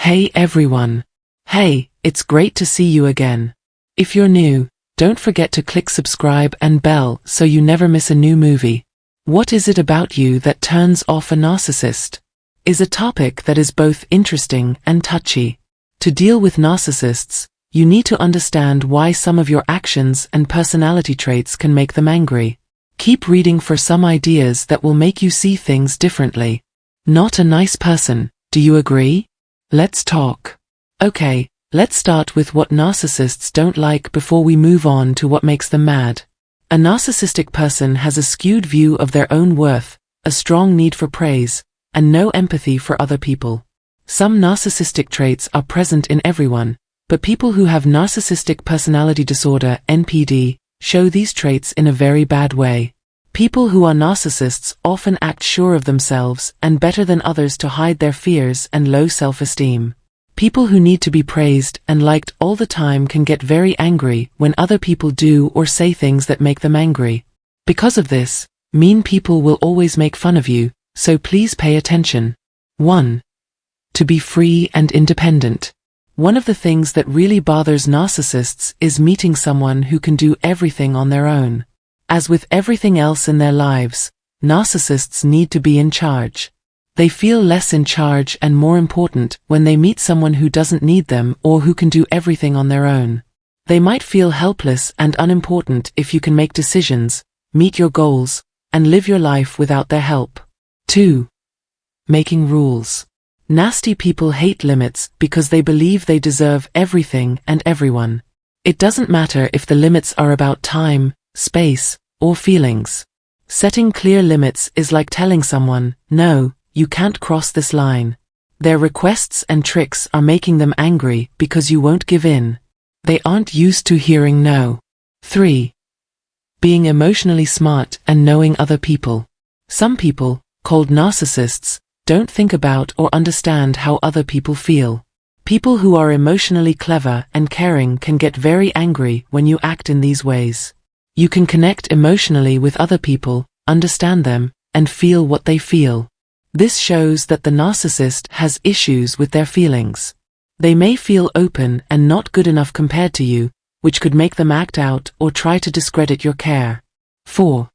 Hey everyone. Hey, it's great to see you again. If you're new, don't forget to click subscribe and bell so you never miss a new movie. What is it about you that turns off a narcissist? Is a topic that is both interesting and touchy. To deal with narcissists, you need to understand why some of your actions and personality traits can make them angry. Keep reading for some ideas that will make you see things differently. Not a nice person, do you agree? Let's talk. Okay, let's start with what narcissists don't like before we move on to what makes them mad. A narcissistic person has a skewed view of their own worth, a strong need for praise, and no empathy for other people. Some narcissistic traits are present in everyone, but people who have narcissistic personality disorder (NPD) show these traits in a very bad way. People who are narcissists often act sure of themselves and better than others to hide their fears and low self-esteem. People who need to be praised and liked all the time can get very angry when other people do or say things that make them angry. Because of this, mean people will always make fun of you, so please pay attention. 1. To be free and independent. One of the things that really bothers narcissists is meeting someone who can do everything on their own. As with everything else in their lives, narcissists need to be in charge. They feel less in charge and more important when they meet someone who doesn't need them or who can do everything on their own. They might feel helpless and unimportant if you can make decisions, meet your goals, and live your life without their help. 2. Making rules. Nasty people hate limits because they believe they deserve everything and everyone. It doesn't matter if the limits are about time, space, or feelings. Setting clear limits is like telling someone, no, you can't cross this line. Their requests and tricks are making them angry because you won't give in. They aren't used to hearing no. 3. Being emotionally smart and knowing other people. Some people, called narcissists, don't think about or understand how other people feel. People who are emotionally clever and caring can get very angry when you act in these ways. You can connect emotionally with other people, understand them, and feel what they feel. This shows that the narcissist has issues with their feelings. They may feel open and not good enough compared to you, which could make them act out or try to discredit your care. 4.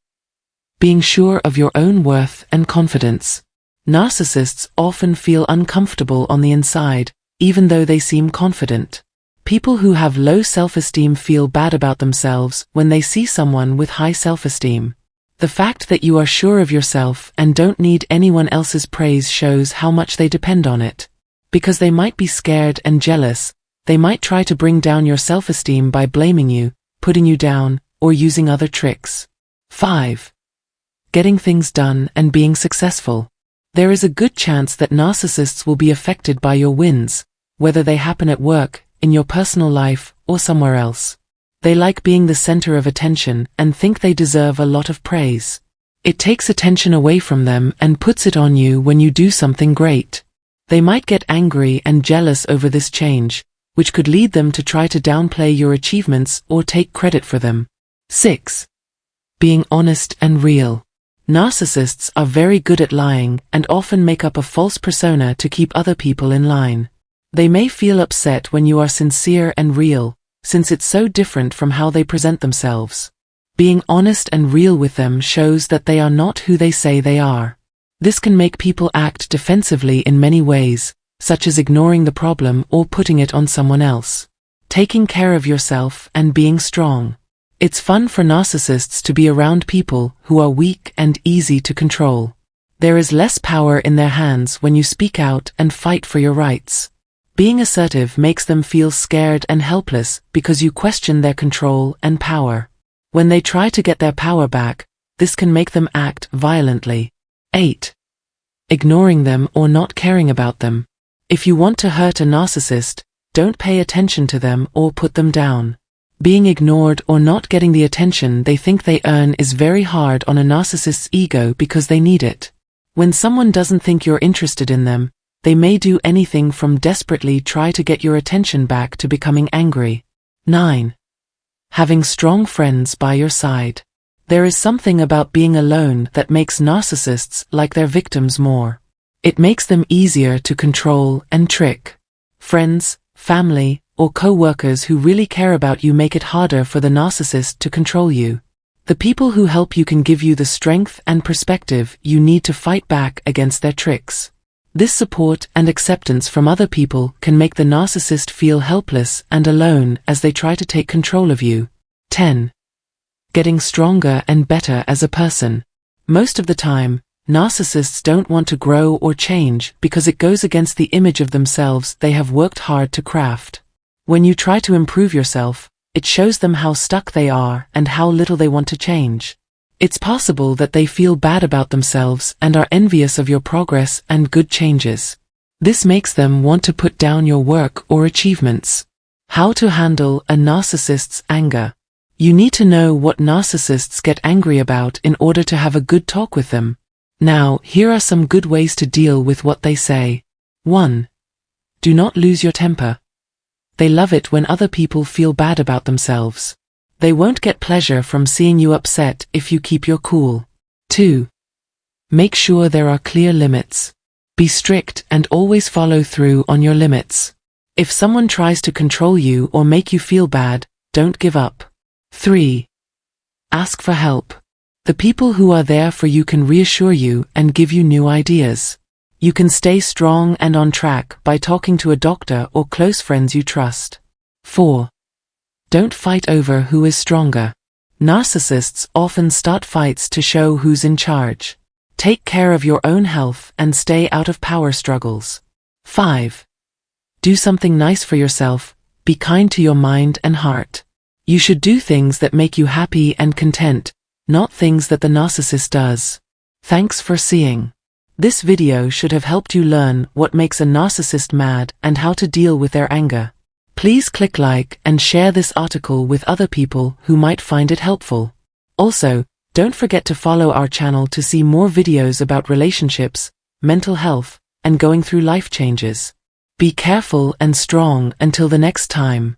Being sure of your own worth and confidence. Narcissists often feel uncomfortable on the inside, even though they seem confident. People who have low self-esteem feel bad about themselves when they see someone with high self-esteem. The fact that you are sure of yourself and don't need anyone else's praise shows how much they depend on it. Because they might be scared and jealous, they might try to bring down your self-esteem by blaming you, putting you down, or using other tricks. 5. Getting things done and being successful. There is a good chance that narcissists will be affected by your wins, whether they happen at work, in your personal life, or somewhere else. They like being the center of attention and think they deserve a lot of praise. It takes attention away from them and puts it on you when you do something great. They might get angry and jealous over this change, which could lead them to try to downplay your achievements or take credit for them. 6. Being honest and real. Narcissists are very good at lying and often make up a false persona to keep other people in line. They may feel upset when you are sincere and real, since it's so different from how they present themselves. Being honest and real with them shows that they are not who they say they are. This can make people act defensively in many ways, such as ignoring the problem or putting it on someone else. Taking care of yourself and being strong. It's fun for narcissists to be around people who are weak and easy to control. There is less power in their hands when you speak out and fight for your rights. Being assertive makes them feel scared and helpless because you question their control and power. When they try to get their power back, this can make them act violently. 8. Ignoring them or not caring about them. If you want to hurt a narcissist, don't pay attention to them or put them down. Being ignored or not getting the attention they think they earn is very hard on a narcissist's ego because they need it. When someone doesn't think you're interested in them, they may do anything from desperately try to get your attention back to becoming angry. 9. Having strong friends by your side. There is something about being alone that makes narcissists like their victims more. It makes them easier to control and trick. Friends, family, or co-workers who really care about you make it harder for the narcissist to control you. The people who help you can give you the strength and perspective you need to fight back against their tricks. This support and acceptance from other people can make the narcissist feel helpless and alone as they try to take control of you. 10. Getting stronger and better as a person. Most of the time, narcissists don't want to grow or change because it goes against the image of themselves they have worked hard to craft. When you try to improve yourself, it shows them how stuck they are and how little they want to change. It's possible that they feel bad about themselves and are envious of your progress and good changes. This makes them want to put down your work or achievements. How to handle a narcissist's anger. You need to know what narcissists get angry about in order to have a good talk with them. Now, here are some good ways to deal with what they say. 1. Do not lose your temper. They love it when other people feel bad about themselves. They won't get pleasure from seeing you upset if you keep your cool. 2. Make sure there are clear limits. Be strict and always follow through on your limits. If someone tries to control you or make you feel bad, don't give up. 3. Ask for help. The people who are there for you can reassure you and give you new ideas. You can stay strong and on track by talking to a doctor or close friends you trust. 4. Don't fight over who is stronger. Narcissists often start fights to show who's in charge. Take care of your own health and stay out of power struggles. 5. Do something nice for yourself. Be kind to your mind and heart. You should do things that make you happy and content, not things that the narcissist does. Thanks for seeing. This video should have helped you learn what makes a narcissist mad and how to deal with their anger. Please click like and share this article with other people who might find it helpful. Also, don't forget to follow our channel to see more videos about relationships, mental health, and going through life changes. Be careful and strong until the next time.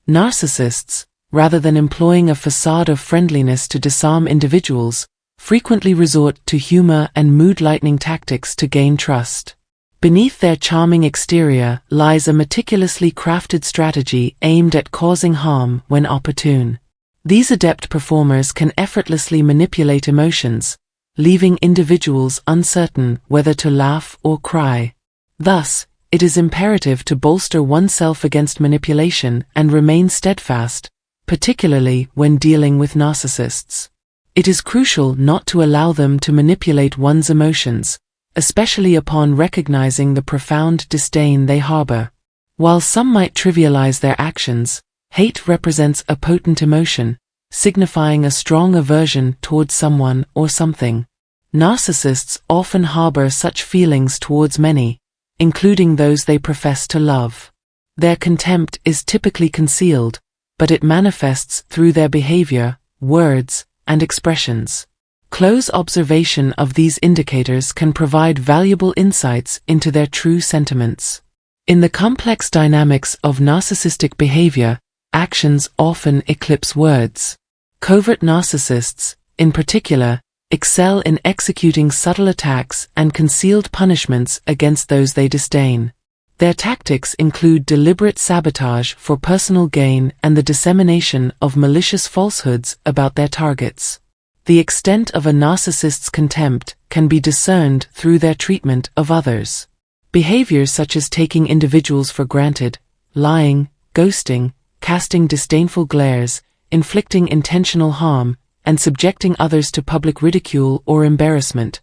Narcissists, rather than employing a facade of friendliness to disarm individuals, frequently resort to humor and mood-lightening tactics to gain trust. Beneath their charming exterior lies a meticulously crafted strategy aimed at causing harm when opportune. These adept performers can effortlessly manipulate emotions, leaving individuals uncertain whether to laugh or cry. Thus, it is imperative to bolster oneself against manipulation and remain steadfast, particularly when dealing with narcissists. It is crucial not to allow them to manipulate one's emotions, especially upon recognizing the profound disdain they harbor. While some might trivialize their actions, hate represents a potent emotion, signifying a strong aversion towards someone or something. Narcissists often harbor such feelings towards many, including those they profess to love. Their contempt is typically concealed, but it manifests through their behavior, words, and expressions. Close observation of these indicators can provide valuable insights into their true sentiments. In the complex dynamics of narcissistic behavior, actions often eclipse words. Covert narcissists, in particular, excel in executing subtle attacks and concealed punishments against those they disdain. Their tactics include deliberate sabotage for personal gain and the dissemination of malicious falsehoods about their targets. The extent of a narcissist's contempt can be discerned through their treatment of others. Behaviors such as taking individuals for granted, lying, ghosting, casting disdainful glares, inflicting intentional harm, and subjecting others to public ridicule or embarrassment,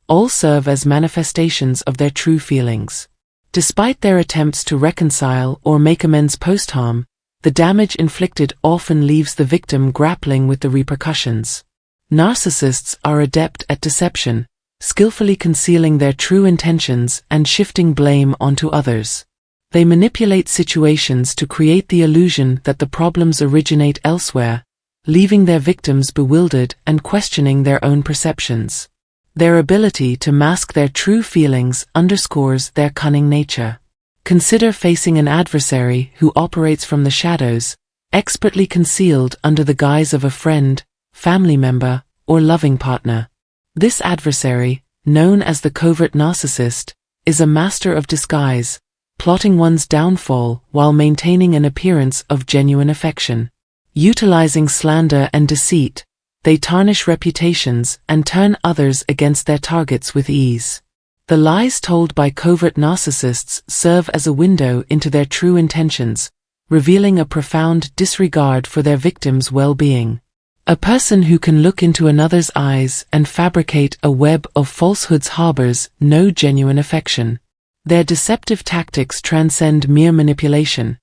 all serve as manifestations of their true feelings. Despite their attempts to reconcile or make amends post-harm, the damage inflicted often leaves the victim grappling with the repercussions. Narcissists are adept at deception, skillfully concealing their true intentions and shifting blame onto others. They manipulate situations to create the illusion that the problems originate elsewhere, leaving their victims bewildered and questioning their own perceptions. Their ability to mask their true feelings underscores their cunning nature. Consider facing an adversary who operates from the shadows, expertly concealed under the guise of a friend, family member, or loving partner. This adversary, known as the covert narcissist, is a master of disguise, plotting one's downfall while maintaining an appearance of genuine affection. Utilizing slander and deceit, they tarnish reputations and turn others against their targets with ease. The lies told by covert narcissists serve as a window into their true intentions, revealing a profound disregard for their victims' well-being. A person who can look into another's eyes and fabricate a web of falsehoods harbors no genuine affection. Their deceptive tactics transcend mere manipulation.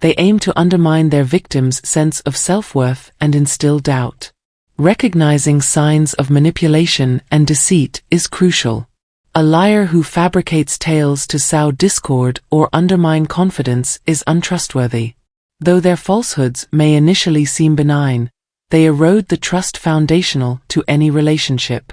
They aim to undermine their victims' sense of self-worth and instill doubt. Recognizing signs of manipulation and deceit is crucial. A liar who fabricates tales to sow discord or undermine confidence is untrustworthy. Though their falsehoods may initially seem benign, they erode the trust foundational to any relationship.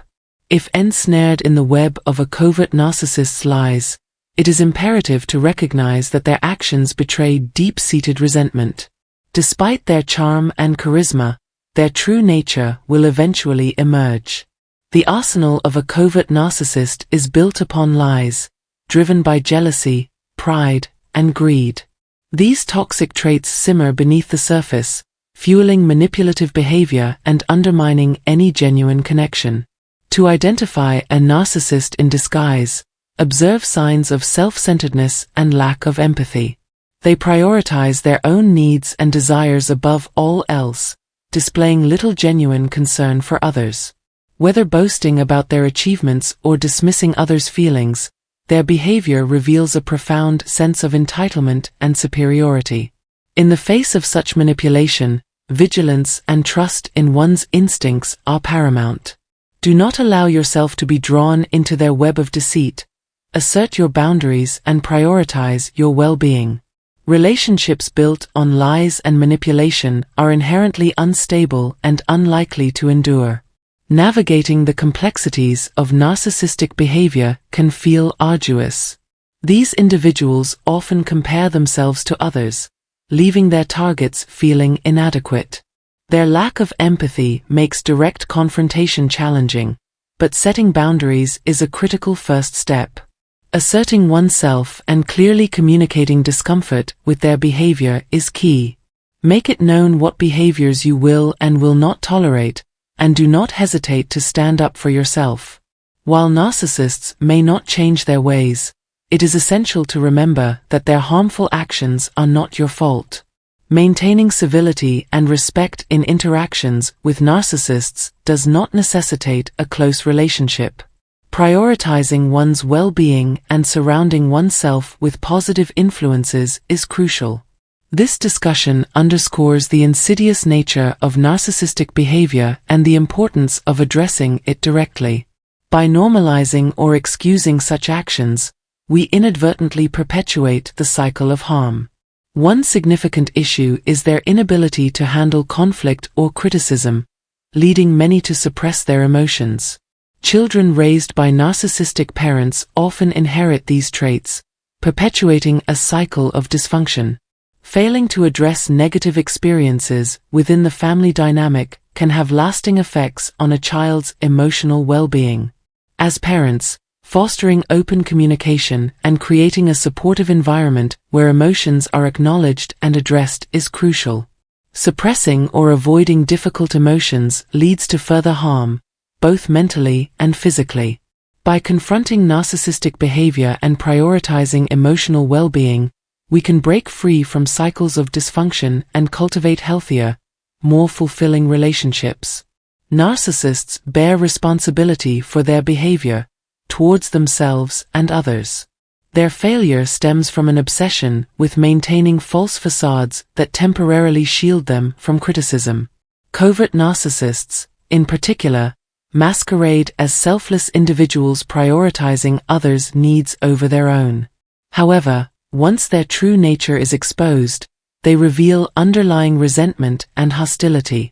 If ensnared in the web of a covert narcissist's lies, it is imperative to recognize that their actions betray deep-seated resentment. Despite their charm and charisma, their true nature will eventually emerge. The arsenal of a covert narcissist is built upon lies, driven by jealousy, pride, and greed. These toxic traits simmer beneath the surface, fueling manipulative behavior and undermining any genuine connection. To identify a narcissist in disguise, observe signs of self-centeredness and lack of empathy. They prioritize their own needs and desires above all else, displaying little genuine concern for others. Whether boasting about their achievements or dismissing others' feelings, their behavior reveals a profound sense of entitlement and superiority. In the face of such manipulation, vigilance and trust in one's instincts are paramount. Do not allow yourself to be drawn into their web of deceit. Assert your boundaries and prioritize your well-being. Relationships built on lies and manipulation are inherently unstable and unlikely to endure. Navigating the complexities of narcissistic behavior can feel arduous. These individuals often compare themselves to others, leaving their targets feeling inadequate. Their lack of empathy makes direct confrontation challenging, but setting boundaries is a critical first step. Asserting oneself and clearly communicating discomfort with their behavior is key. Make it known what behaviors you will and will not tolerate, and do not hesitate to stand up for yourself. While narcissists may not change their ways, it is essential to remember that their harmful actions are not your fault. Maintaining civility and respect in interactions with narcissists does not necessitate a close relationship. Prioritizing one's well-being and surrounding oneself with positive influences is crucial. This discussion underscores the insidious nature of narcissistic behavior and the importance of addressing it directly. By normalizing or excusing such actions, we inadvertently perpetuate the cycle of harm. One significant issue is their inability to handle conflict or criticism, leading many to suppress their emotions. Children raised by narcissistic parents often inherit these traits, perpetuating a cycle of dysfunction. Failing to address negative experiences within the family dynamic can have lasting effects on a child's emotional well-being. As parents, fostering open communication and creating a supportive environment where emotions are acknowledged and addressed is crucial. Suppressing or avoiding difficult emotions leads to further harm, both mentally and physically. By confronting narcissistic behavior and prioritizing emotional well-being, we can break free from cycles of dysfunction and cultivate healthier, more fulfilling relationships. Narcissists bear responsibility for their behavior towards themselves and others. Their failure stems from an obsession with maintaining false facades that temporarily shield them from criticism. Covert narcissists, in particular, masquerade as selfless individuals prioritizing others' needs over their own. However, once their true nature is exposed, they reveal underlying resentment and hostility.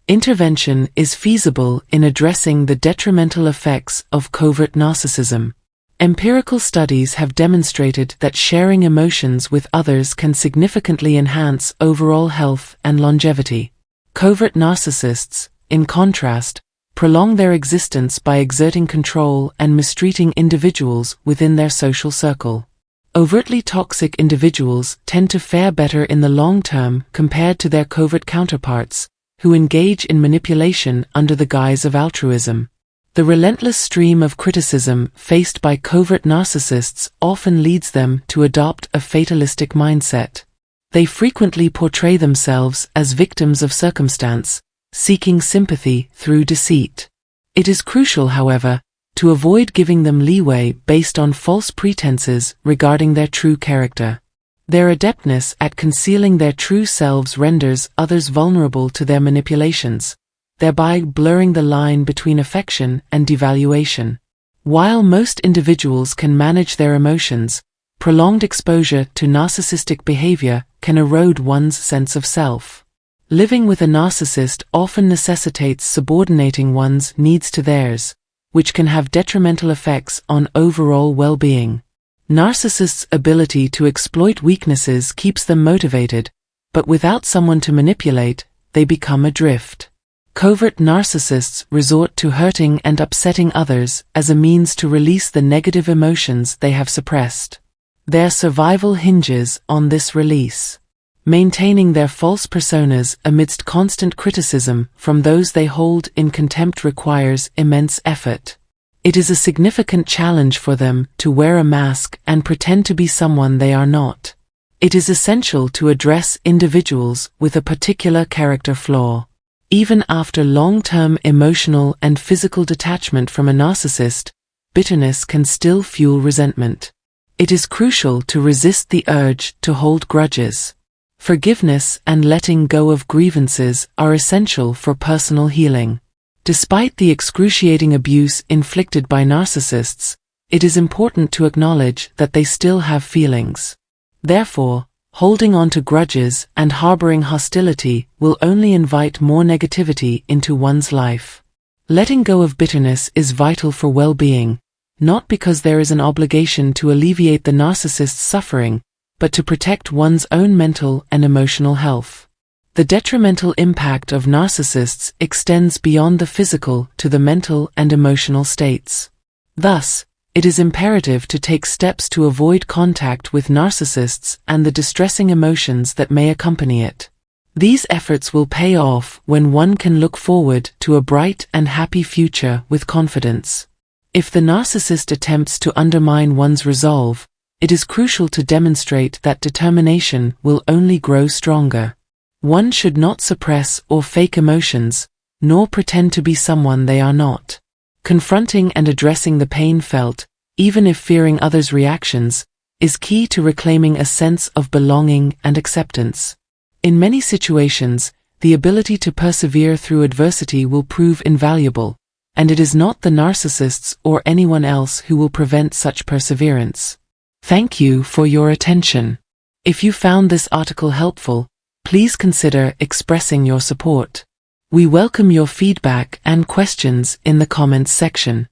Intervention is feasible in addressing the detrimental effects of covert narcissism. Empirical studies have demonstrated that sharing emotions with others can significantly enhance overall health and longevity. Covert narcissists, in contrast, prolong their existence by exerting control and mistreating individuals within their social circle. Overtly toxic individuals tend to fare better in the long term compared to their covert counterparts, who engage in manipulation under the guise of altruism. The relentless stream of criticism faced by covert narcissists often leads them to adopt a fatalistic mindset. They frequently portray themselves as victims of circumstance, seeking sympathy through deceit. It is crucial, however, to avoid giving them leeway based on false pretenses regarding their true character. Their adeptness at concealing their true selves renders others vulnerable to their manipulations, thereby blurring the line between affection and devaluation. While most individuals can manage their emotions, prolonged exposure to narcissistic behavior can erode one's sense of self. Living with a narcissist often necessitates subordinating one's needs to theirs, which can have detrimental effects on overall well-being. Narcissists' ability to exploit weaknesses keeps them motivated, but without someone to manipulate, they become adrift. Covert narcissists resort to hurting and upsetting others as a means to release the negative emotions they have suppressed. Their survival hinges on this release. Maintaining their false personas amidst constant criticism from those they hold in contempt requires immense effort. It is a significant challenge for them to wear a mask and pretend to be someone they are not. It is essential to address individuals with a particular character flaw. Even after long-term emotional and physical detachment from a narcissist, bitterness can still fuel resentment. It is crucial to resist the urge to hold grudges. Forgiveness and letting go of grievances are essential for personal healing. Despite the excruciating abuse inflicted by narcissists, it is important to acknowledge that they still have feelings. Therefore, holding on to grudges and harboring hostility will only invite more negativity into one's life. Letting go of bitterness is vital for well-being, not because there is an obligation to alleviate the narcissist's suffering, but to protect one's own mental and emotional health. The detrimental impact of narcissists extends beyond the physical to the mental and emotional states. Thus, it is imperative to take steps to avoid contact with narcissists and the distressing emotions that may accompany it. These efforts will pay off when one can look forward to a bright and happy future with confidence. If the narcissist attempts to undermine one's resolve, it is crucial to demonstrate that determination will only grow stronger. One should not suppress or fake emotions, nor pretend to be someone they are not. Confronting and addressing the pain felt, even if fearing others' reactions, is key to reclaiming a sense of belonging and acceptance. In many situations, the ability to persevere through adversity will prove invaluable, and it is not the narcissists or anyone else who will prevent such perseverance. Thank you for your attention. If you found this article helpful, please consider expressing your support. We welcome your feedback and questions in the comments section.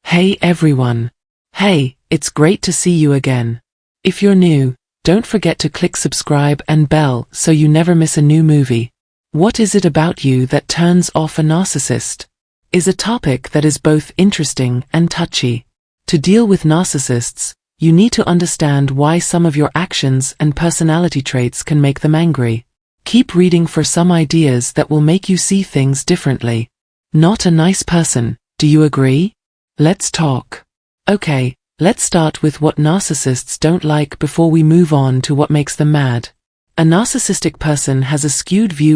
Hey everyone! Hey, it's great to see you again. If you're new, don't forget to click subscribe and bell so you never miss a new movie. What is it about you that turns off a narcissist? Is a topic that is both interesting and touchy. To deal with narcissists, you need to understand why some of your actions and personality traits can make them angry. Keep reading for some ideas that will make you see things differently. Not a nice person, do you agree? Let's talk. Okay, let's start with what narcissists don't like before we move on to what makes them mad. A narcissistic person has a skewed view